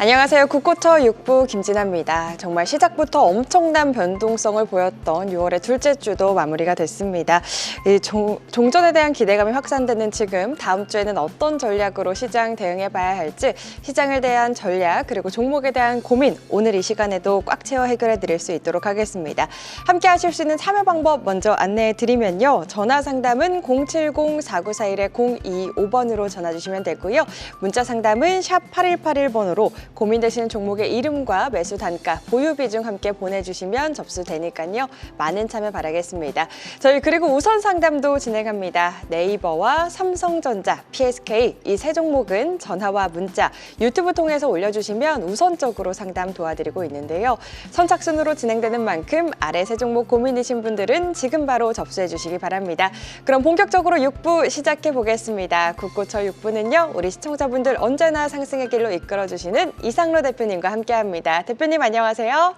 안녕하세요. 국고처 6부 김진아입니다. 정말 시작부터 엄청난 변동성을 보였던 6월의 둘째 주도 마무리가 됐습니다. 이 종전에 대한 기대감이 확산되는 지금 다음 주에는 어떤 전략으로 시장 대응해봐야 할지 시장에 대한 전략 그리고 종목에 대한 고민 오늘 이 시간에도 꽉 채워 해결해 드릴 수 있도록 하겠습니다. 함께 하실 수 있는 참여 방법 먼저 안내해 드리면요. 전화 상담은 070-4941-025번으로 전화 주시면 되고요. 문자 상담은 샵 8181번으로 고민되시는 종목의 이름과 매수 단가, 보유 비중 함께 보내주시면 접수되니까요. 많은 참여 바라겠습니다. 저희 그리고 우선 상담도 진행합니다. 네이버와 삼성전자, PSK 이 세 종목은 전화와 문자, 유튜브 통해서 올려주시면 우선적으로 상담 도와드리고 있는데요. 선착순으로 진행되는 만큼 아래 세 종목 고민이신 분들은 지금 바로 접수해 주시기 바랍니다. 그럼 본격적으로 6부 시작해 보겠습니다. 국고처 6부는요. 우리 시청자분들 언제나 상승의 길로 이끌어주시는 이상로 대표님과 함께합니다. 대표님 안녕하세요.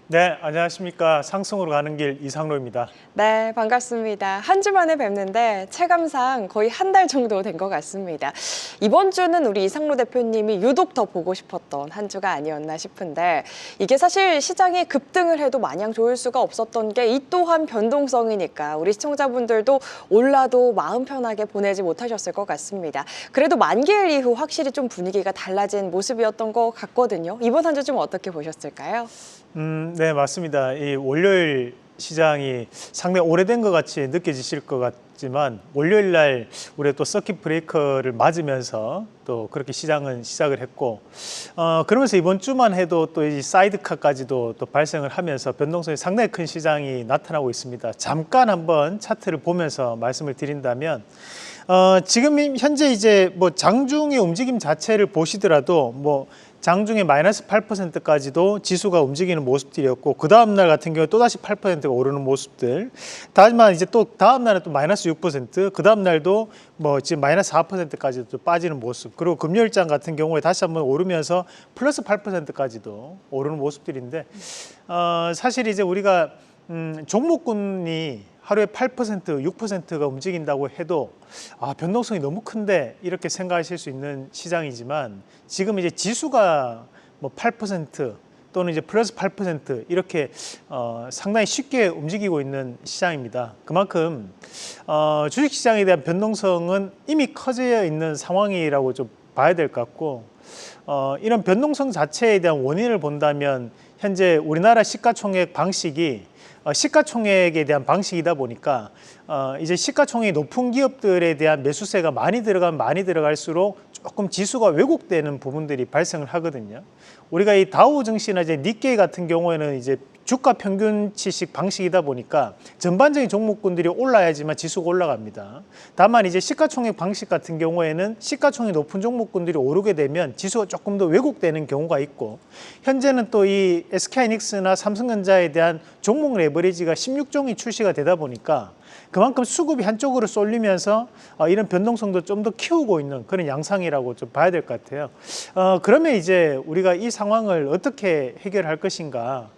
네, 안녕하십니까. 상승으로 가는 길 이상로입니다. 네, 반갑습니다. 한 주 만에 뵙는데 체감상 거의 한 달 정도 된 것 같습니다. 이번 주는 우리 이상로 대표님이 유독 더 보고 싶었던 한 주가 아니었나 싶은데 이게 사실 시장이 급등을 해도 마냥 좋을 수가 없었던 게 이 또한 변동성이니까 우리 시청자분들도 올라도 마음 편하게 보내지 못하셨을 것 같습니다. 그래도 만기일 이후 확실히 좀 분위기가 달라진 모습이었던 것 같거든요. 이번 한 주 좀 어떻게 보셨을까요? 네, 맞습니다. 이 월요일 시장이 상당히 오래된 것 같이 느껴지실 것 같지만 월요일 날 우리가 또 서킷 브레이커를 맞으면서 또 그렇게 시장은 시작을 했고 그러면서 이번 주만 해도 또 이 사이드카까지도 또 발생을 하면서 변동성이 상당히 큰 시장이 나타나고 있습니다. 잠깐 한번 차트를 보면서 말씀을 드린다면 지금 현재 이제 뭐 장중의 움직임 자체를 보시더라도 뭐 장중에 마이너스 8%까지도 지수가 움직이는 모습들이었고 그 다음날 같은 경우에 또다시 8%가 오르는 모습들. 다만 이제 또 다음날은 또 마이너스 6%, 그 다음날도 뭐 지금 마이너스 4%까지도 빠지는 모습. 그리고 금요일장 같은 경우에 다시 한번 오르면서 플러스 8%까지도 오르는 모습들인데 사실 이제 우리가 종목군이 하루에 8%, 6%가 움직인다고 해도 변동성이 너무 큰데 이렇게 생각하실 수 있는 시장이지만 지금 이제 지수가 뭐 8% 또는 이제 플러스 8% 이렇게 상당히 쉽게 움직이고 있는 시장입니다. 그만큼 주식시장에 대한 변동성은 이미 커져 있는 상황이라고 좀 봐야 될 것 같고 이런 변동성 자체에 대한 원인을 본다면 현재 우리나라 시가총액 방식이 시가총액에 대한 방식이다 보니까 이제 시가총액이 높은 기업들에 대한 매수세가 많이 들어가면 많이 들어갈수록 조금 지수가 왜곡되는 부분들이 발생을 하거든요. 우리가 이 다우 증시나 이제 니케이 같은 경우에는 이제 주가 평균치식 방식이다 보니까 전반적인 종목군들이 올라야지만 지수가 올라갑니다. 다만 이제 시가총액 방식 같은 경우에는 시가총액이 높은 종목군들이 오르게 되면 지수가 조금 더 왜곡되는 경우가 있고 현재는 또 이 SK하이닉스나 삼성전자에 대한 종목 레버리지가 16종이 출시가 되다 보니까 그만큼 수급이 한쪽으로 쏠리면서 이런 변동성도 좀 더 키우고 있는 그런 양상이라고 좀 봐야 될 것 같아요. 그러면 이제 우리가 이 상황을 어떻게 해결할 것인가?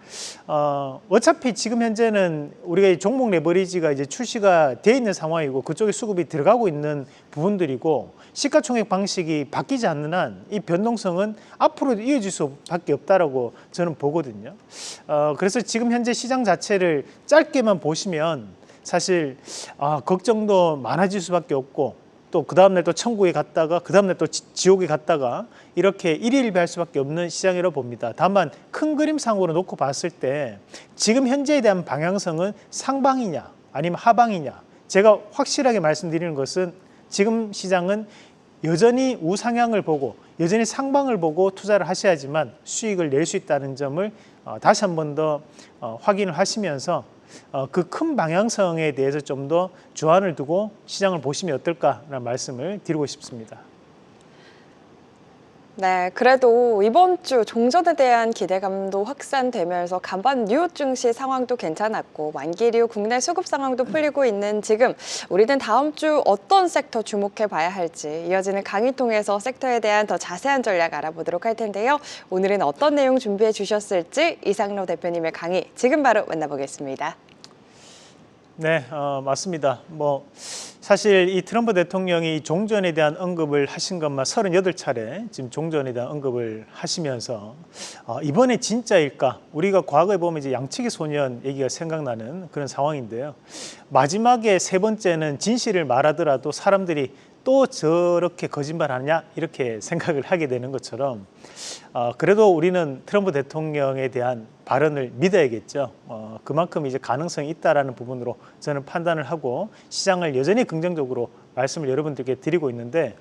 어차피 지금 현재는 우리가 이 종목 레버리지가 이제 출시가 돼 있는 상황이고 그쪽에 수급이 들어가고 있는 부분들이고 시가총액 방식이 바뀌지 않는 한 이 변동성은 앞으로도 이어질 수밖에 없다라고 저는 보거든요. 그래서 지금 현재 시장 자체를 짧게만 보시면 사실 걱정도 많아질 수밖에 없고 또 그 다음날 또 천국에 갔다가 그 다음날 또 지옥에 갔다가 이렇게 일희일비할 수밖에 없는 시장이라고 봅니다. 다만 큰 그림상으로 놓고 봤을 때 지금 현재에 대한 방향성은 상방이냐 아니면 하방이냐 제가 확실하게 말씀드리는 것은 지금 시장은 여전히 우상향을 보고 여전히 상방을 보고 투자를 하셔야지만 수익을 낼 수 있다는 점을 다시 한 번 더 확인을 하시면서 그 큰 방향성에 대해서 좀 더 주안을 두고 시장을 보시면 어떨까라는 말씀을 드리고 싶습니다. 네, 그래도 이번 주 종전에 대한 기대감도 확산되면서 간밤 뉴욕 증시 상황도 괜찮았고 만기류 국내 수급 상황도 풀리고 있는 지금 우리는 다음 주 어떤 섹터 주목해 봐야 할지 이어지는 강의 통해서 섹터에 대한 더 자세한 전략 알아보도록 할 텐데요. 오늘은 어떤 내용 준비해 주셨을지 이상로 대표님의 강의 지금 바로 만나보겠습니다. 네, 맞습니다. 사실 이 트럼프 대통령이 종전에 대한 언급을 하신 것만 38차례 지금 종전에 대한 언급을 하시면서 이번에 진짜일까? 우리가 과거에 보면 이제 양치기 소년 얘기가 생각나는 그런 상황인데요. 마지막에 세 번째는 진실을 말하더라도 사람들이 또 저렇게 거짓말하냐 이렇게 생각을 하게 되는 것처럼 그래도 우리는 트럼프 대통령에 대한 발언을 믿어야겠죠. 그만큼 이제 가능성이 있다라는 부분으로 저는 판단을 하고 시장을 여전히 긍정적으로 말씀을 여러분들께 드리고 있는데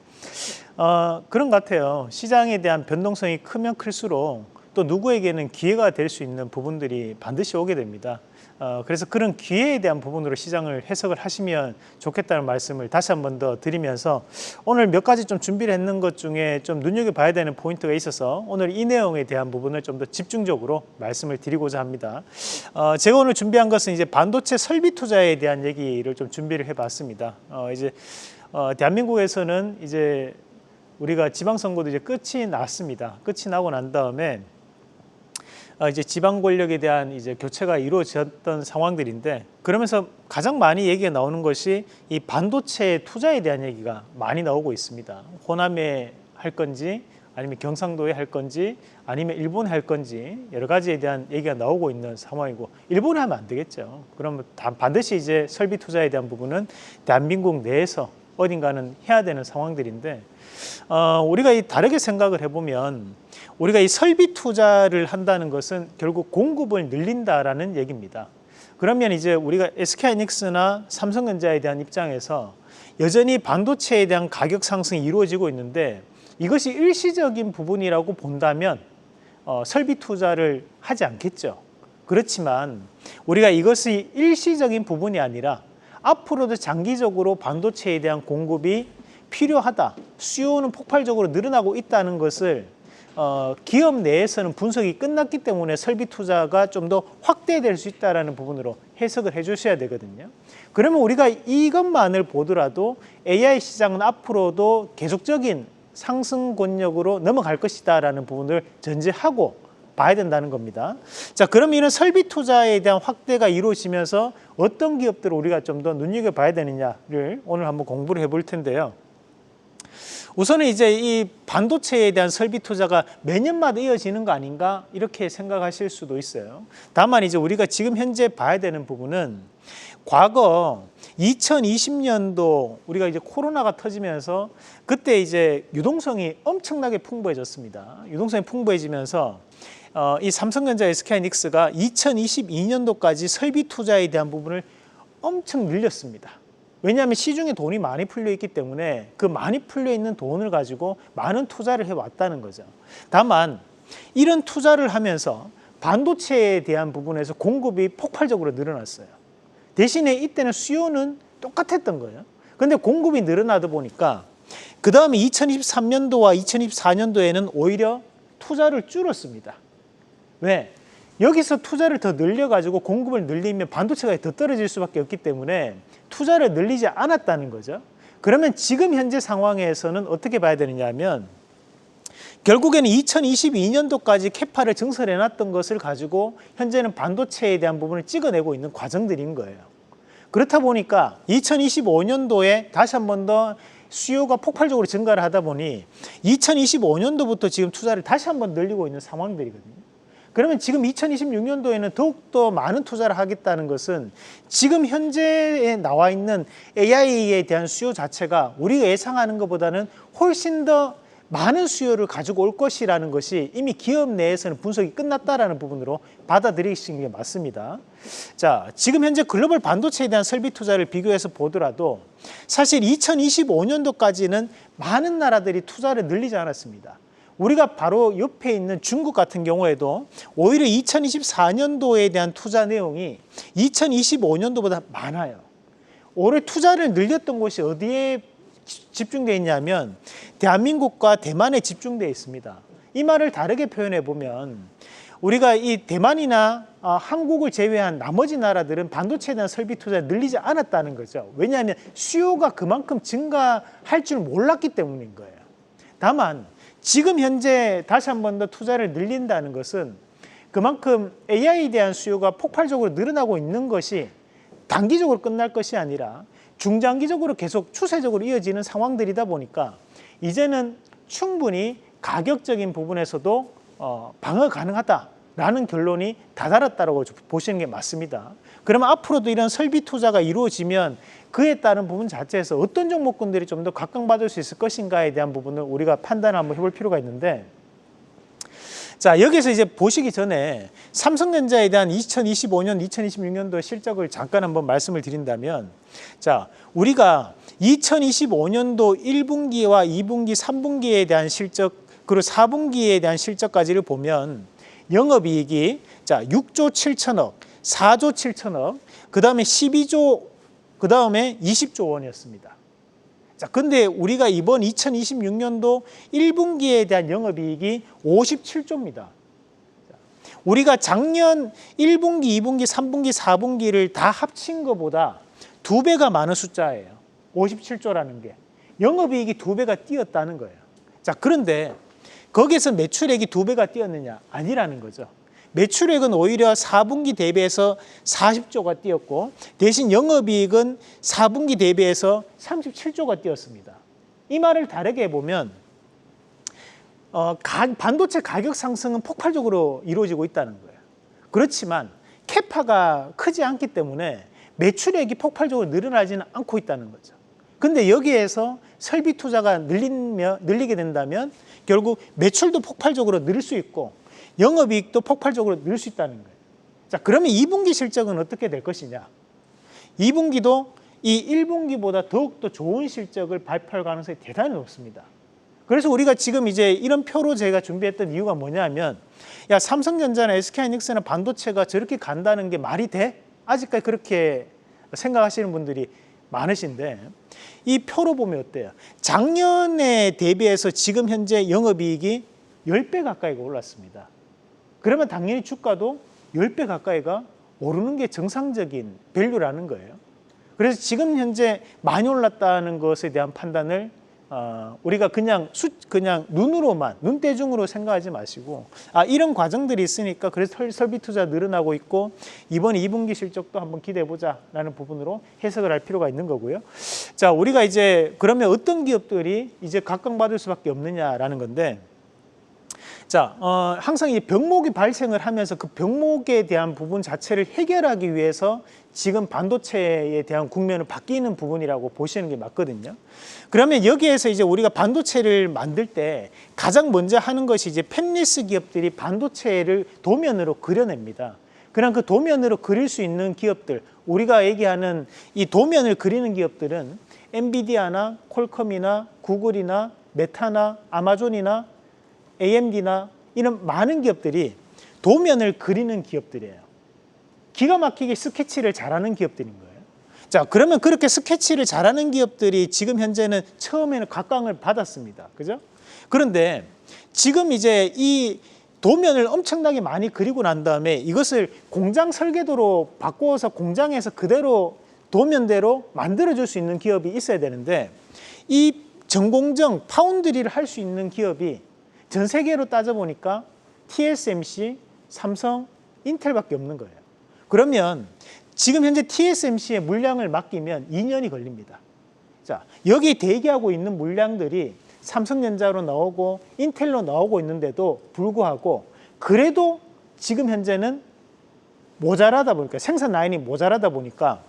그런 것 같아요. 시장에 대한 변동성이 크면 클수록 또 누구에게는 기회가 될 수 있는 부분들이 반드시 오게 됩니다. 그래서 그런 기회에 대한 부분으로 시장을 해석을 하시면 좋겠다는 말씀을 다시 한 번 더 드리면서 오늘 몇 가지 좀 준비를 했는 것 중에 좀 눈여겨봐야 되는 포인트가 있어서 오늘 이 내용에 대한 부분을 좀 더 집중적으로 말씀을 드리고자 합니다. 제가 오늘 준비한 것은 이제 반도체 설비 투자에 대한 얘기를 좀 준비를 해봤습니다. 대한민국에서는 이제 우리가 지방선거도 이제 끝이 났습니다. 끝이 나고 난 다음에 이제 지방 권력에 대한 이제 교체가 이루어졌던 상황들인데 그러면서 가장 많이 얘기가 나오는 것이 이 반도체 투자에 대한 얘기가 많이 나오고 있습니다. 호남에 할 건지 아니면 경상도에 할 건지 아니면 일본에 할 건지 여러 가지에 대한 얘기가 나오고 있는 상황이고 일본에 하면 안 되겠죠. 그러면 반드시 이제 설비 투자에 대한 부분은 대한민국 내에서 어딘가는 해야 되는 상황들인데 우리가 이 다르게 생각을 해보면 우리가 이 설비 투자를 한다는 것은 결국 공급을 늘린다라는 얘기입니다. 그러면 이제 우리가 SK하이닉스나 삼성전자에 대한 입장에서 여전히 반도체에 대한 가격 상승이 이루어지고 있는데 이것이 일시적인 부분이라고 본다면 설비 투자를 하지 않겠죠. 그렇지만 우리가 이것이 일시적인 부분이 아니라 앞으로도 장기적으로 반도체에 대한 공급이 필요하다. 수요는 폭발적으로 늘어나고 있다는 것을 기업 내에서는 분석이 끝났기 때문에 설비 투자가 좀 더 확대될 수 있다는 부분으로 해석을 해주셔야 되거든요. 그러면 우리가 이것만을 보더라도 AI 시장은 앞으로도 계속적인 상승권력으로 넘어갈 것이다라는 부분을 전제하고 봐야 된다는 겁니다. 자, 그럼 이런 설비 투자에 대한 확대가 이루어지면서 어떤 기업들을 우리가 좀 더 눈여겨봐야 되느냐를 오늘 한번 공부를 해볼 텐데요. 우선은 이제 이 반도체에 대한 설비 투자가 매년마다 이어지는 거 아닌가 이렇게 생각하실 수도 있어요. 다만 이제 우리가 지금 현재 봐야 되는 부분은 과거 2020년도 우리가 이제 코로나가 터지면서 그때 이제 유동성이 엄청나게 풍부해졌습니다. 유동성이 풍부해지면서 이 삼성전자 SK하이닉스가 2022년도까지 설비 투자에 대한 부분을 엄청 늘렸습니다. 왜냐하면 시중에 돈이 많이 풀려 있기 때문에 그 많이 풀려 있는 돈을 가지고 많은 투자를 해왔다는 거죠. 다만 이런 투자를 하면서 반도체에 대한 부분에서 공급이 폭발적으로 늘어났어요. 대신에 이때는 수요는 똑같았던 거예요. 그런데 공급이 늘어나다 보니까 그 다음에 2023년도와 2024년도에는 오히려 투자를 줄였습니다. 왜? 여기서 투자를 더 늘려가지고 공급을 늘리면 반도체가 더 떨어질 수밖에 없기 때문에 투자를 늘리지 않았다는 거죠. 그러면 지금 현재 상황에서는 어떻게 봐야 되느냐 하면 결국에는 2022년도까지 캐파를 증설해 놨던 것을 가지고 현재는 반도체에 대한 부분을 찍어내고 있는 과정들인 거예요. 그렇다 보니까 2025년도에 다시 한 번 더 수요가 폭발적으로 증가를 하다 보니 2025년도부터 지금 투자를 다시 한 번 늘리고 있는 상황들이거든요. 그러면 지금 2026년도에는 더욱더 많은 투자를 하겠다는 것은 지금 현재에 나와 있는 AI에 대한 수요 자체가 우리가 예상하는 것보다는 훨씬 더 많은 수요를 가지고 올 것이라는 것이 이미 기업 내에서는 분석이 끝났다라는 부분으로 받아들이시는 게 맞습니다. 자, 지금 현재 글로벌 반도체에 대한 설비 투자를 비교해서 보더라도 사실 2025년도까지는 많은 나라들이 투자를 늘리지 않았습니다. 우리가 바로 옆에 있는 중국 같은 경우에도 오히려 2024년도에 대한 투자 내용이 2025년도보다 많아요. 올해 투자를 늘렸던 곳이 어디에 집중되어 있냐면 대한민국과 대만에 집중되어 있습니다. 이 말을 다르게 표현해 보면 우리가 이 대만이나 한국을 제외한 나머지 나라들은 반도체에 대한 설비 투자를 늘리지 않았다는 거죠. 왜냐하면 수요가 그만큼 증가할 줄 몰랐기 때문인 거예요. 다만 지금 현재 다시 한 번 더 투자를 늘린다는 것은 그만큼 AI에 대한 수요가 폭발적으로 늘어나고 있는 것이 단기적으로 끝날 것이 아니라 중장기적으로 계속 추세적으로 이어지는 상황들이다 보니까 이제는 충분히 가격적인 부분에서도 방어 가능하다라는 결론이 다다랐다고 보시는 게 맞습니다. 그러면 앞으로도 이런 설비 투자가 이루어지면 그에 따른 부분 자체에서 어떤 종목군들이 좀 더 각광받을 수 있을 것인가에 대한 부분을 우리가 판단을 한번 해볼 필요가 있는데, 자, 여기서 이제 보시기 전에 삼성전자에 대한 2025년, 2026년도 실적을 잠깐 한번 말씀을 드린다면, 자, 우리가 2025년도 1분기와 2분기, 3분기에 대한 실적, 그리고 4분기에 대한 실적까지를 보면 영업이익이 자, 6조 7천억, 4조 7천억, 그 다음에 12조, 그 다음에 20조 원이었습니다. 자, 근데 우리가 이번 2026년도 1분기에 대한 영업이익이 57조입니다. 우리가 작년 1분기, 2분기, 3분기, 4분기를 다 합친 것보다 2배가 많은 숫자예요. 57조라는 게. 영업이익이 2배가 뛰었다는 거예요. 자, 그런데 거기에서 매출액이 2배가 뛰었느냐? 아니라는 거죠. 매출액은 오히려 4분기 대비해서 40조가 뛰었고, 대신 영업이익은 4분기 대비해서 37조가 뛰었습니다. 이 말을 다르게 해보면 반도체 가격 상승은 폭발적으로 이루어지고 있다는 거예요. 그렇지만 캐파가 크지 않기 때문에 매출액이 폭발적으로 늘어나지는 않고 있다는 거죠. 근데 여기에서 설비 투자가 늘리게 된다면 결국 매출도 폭발적으로 늘 수 있고 영업이익도 폭발적으로 늘 수 있다는 거예요. 자, 그러면 2분기 실적은 어떻게 될 것이냐? 2분기도 이 1분기보다 더욱더 좋은 실적을 발표할 가능성이 대단히 높습니다. 그래서 우리가 지금 이제 이런 표로 제가 준비했던 이유가 뭐냐면, 야, 삼성전자나 SK하이닉스나 반도체가 저렇게 간다는 게 말이 돼? 아직까지 그렇게 생각하시는 분들이 많으신데, 이 표로 보면 어때요? 작년에 대비해서 지금 현재 영업이익이 10배 가까이가 올랐습니다. 그러면 당연히 주가도 10배 가까이가 오르는 게 정상적인 밸류라는 거예요. 그래서 지금 현재 많이 올랐다는 것에 대한 판단을 우리가 그냥 눈으로만, 눈대중으로 생각하지 마시고, 이런 과정들이 있으니까 그래서 설비 투자 늘어나고 있고 이번 2분기 실적도 한번 기대해보자라는 부분으로 해석을 할 필요가 있는 거고요. 자, 우리가 이제 그러면 어떤 기업들이 이제 각광받을 수밖에 없느냐라는 건데, 자, 항상 이 병목이 발생을 하면서 그 병목에 대한 부분 자체를 해결하기 위해서 지금 반도체에 대한 국면을 바뀌는 부분이라고 보시는 게 맞거든요. 그러면 여기에서 이제 우리가 반도체를 만들 때 가장 먼저 하는 것이 이제 팹리스 기업들이 반도체를 도면으로 그려냅니다. 그럼 그 도면으로 그릴 수 있는 기업들, 우리가 얘기하는 이 도면을 그리는 기업들은 엔비디아나 퀄컴이나 구글이나 메타나 아마존이나 AMD나 이런 많은 기업들이 도면을 그리는 기업들이에요. 기가 막히게 스케치를 잘하는 기업들인 거예요. 자, 그러면 그렇게 스케치를 잘하는 기업들이 지금 현재는 처음에는 각광을 받았습니다. 그죠? 그런데 지금 이제 이 도면을 엄청나게 많이 그리고 난 다음에 이것을 공장 설계도로 바꾸어서 공장에서 그대로 도면대로 만들어줄 수 있는 기업이 있어야 되는데, 이 전공정 파운드리를 할 수 있는 기업이 전 세계로 따져보니까 TSMC, 삼성, 인텔밖에 없는 거예요. 그러면 지금 현재 TSMC의 물량을 맡기면 2년이 걸립니다. 자, 여기 대기하고 있는 물량들이 삼성전자로 나오고 인텔로 나오고 있는데도 불구하고 그래도 지금 현재는 모자라다 보니까, 생산 라인이 모자라다 보니까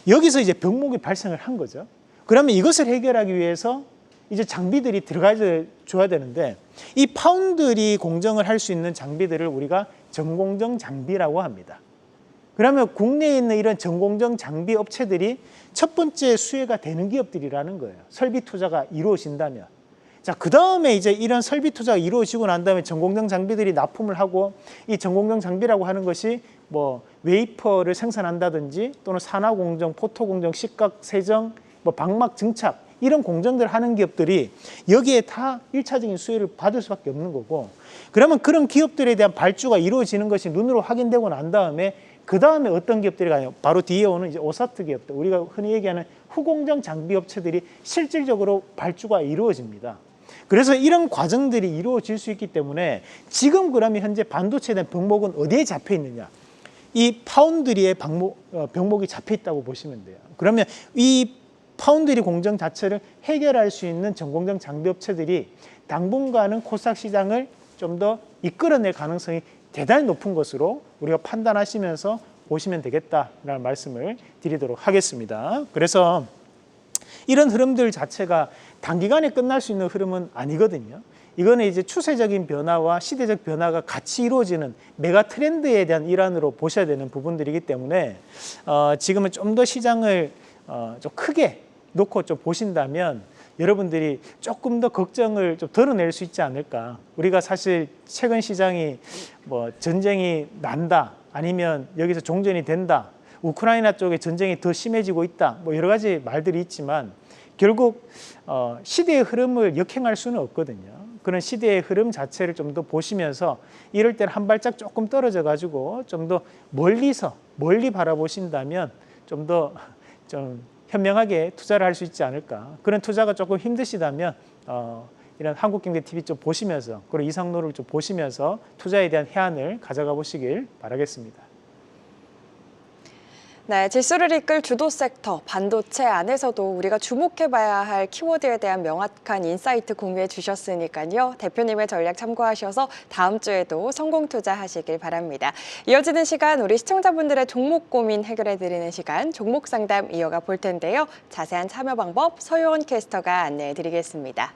여기서 이제 병목이 발생을 한 거죠. 그러면 이것을 해결하기 위해서 이제 장비들이 들어가줘야 되는데, 이 파운드리 공정을 할 수 있는 장비들을 우리가 전공정 장비라고 합니다. 그러면 국내에 있는 이런 전공정 장비 업체들이 첫 번째 수혜가 되는 기업들이라는 거예요. 설비 투자가 이루어진다면. 자, 그 다음에 이제 이런 설비 투자가 이루어지고 난 다음에 전공정 장비들이 납품을 하고, 이 전공정 장비라고 하는 것이 뭐 웨이퍼를 생산한다든지 또는 산화 공정, 포토 공정, 식각 세정, 뭐 방막 증착, 이런 공정들을 하는 기업들이 여기에 다 1차적인 수혜를 받을 수밖에 없는 거고, 그러면 그런 기업들에 대한 발주가 이루어지는 것이 눈으로 확인되고 난 다음에 그 다음에 어떤 기업들이 가요? 바로 뒤에 오는 이제 오사트 기업들, 우리가 흔히 얘기하는 후공정 장비 업체들이 실질적으로 발주가 이루어집니다. 그래서 이런 과정들이 이루어질 수 있기 때문에 지금 그러면 현재 반도체에 대한 병목은 어디에 잡혀 있느냐? 이 파운드리의 병목이 잡혀 있다고 보시면 돼요. 그러면 이 파운드리 공정 자체를 해결할 수 있는 전공정 장비 업체들이 당분간은 코스닥 시장을 좀 더 이끌어낼 가능성이 대단히 높은 것으로 우리가 판단하시면서 보시면 되겠다라는 말씀을 드리도록 하겠습니다. 그래서 이런 흐름들 자체가 단기간에 끝날 수 있는 흐름은 아니거든요. 이거는 이제 추세적인 변화와 시대적 변화가 같이 이루어지는 메가 트렌드에 대한 일환으로 보셔야 되는 부분들이기 때문에 지금은 좀 더 시장을 좀 크게 놓고 좀 보신다면 여러분들이 조금 더 걱정을 좀 덜어낼 수 있지 않을까. 우리가 사실 최근 시장이 뭐 전쟁이 난다, 아니면 여기서 종전이 된다, 우크라이나 쪽에 전쟁이 더 심해지고 있다, 뭐 여러 가지 말들이 있지만 결국 시대의 흐름을 역행할 수는 없거든요. 그런 시대의 흐름 자체를 좀 더 보시면서 이럴 때는 한 발짝 조금 떨어져 가지고 좀 더 멀리 바라보신다면 좀 더 현명하게 투자를 할 수 있지 않을까. 그런 투자가 조금 힘드시다면 이런 한국경제TV 좀 보시면서, 그리고 이상로를 좀 보시면서 투자에 대한 해안을 가져가 보시길 바라겠습니다. 네, 지수를 이끌 주도 섹터, 반도체 안에서도 우리가 주목해봐야 할 키워드에 대한 명확한 인사이트 공유해 주셨으니까요. 대표님의 전략 참고하셔서 다음 주에도 성공 투자하시길 바랍니다. 이어지는 시간, 우리 시청자분들의 종목 고민 해결해드리는 시간, 종목 상담 이어가 볼 텐데요. 자세한 참여 방법 서효원 캐스터가 안내해 드리겠습니다.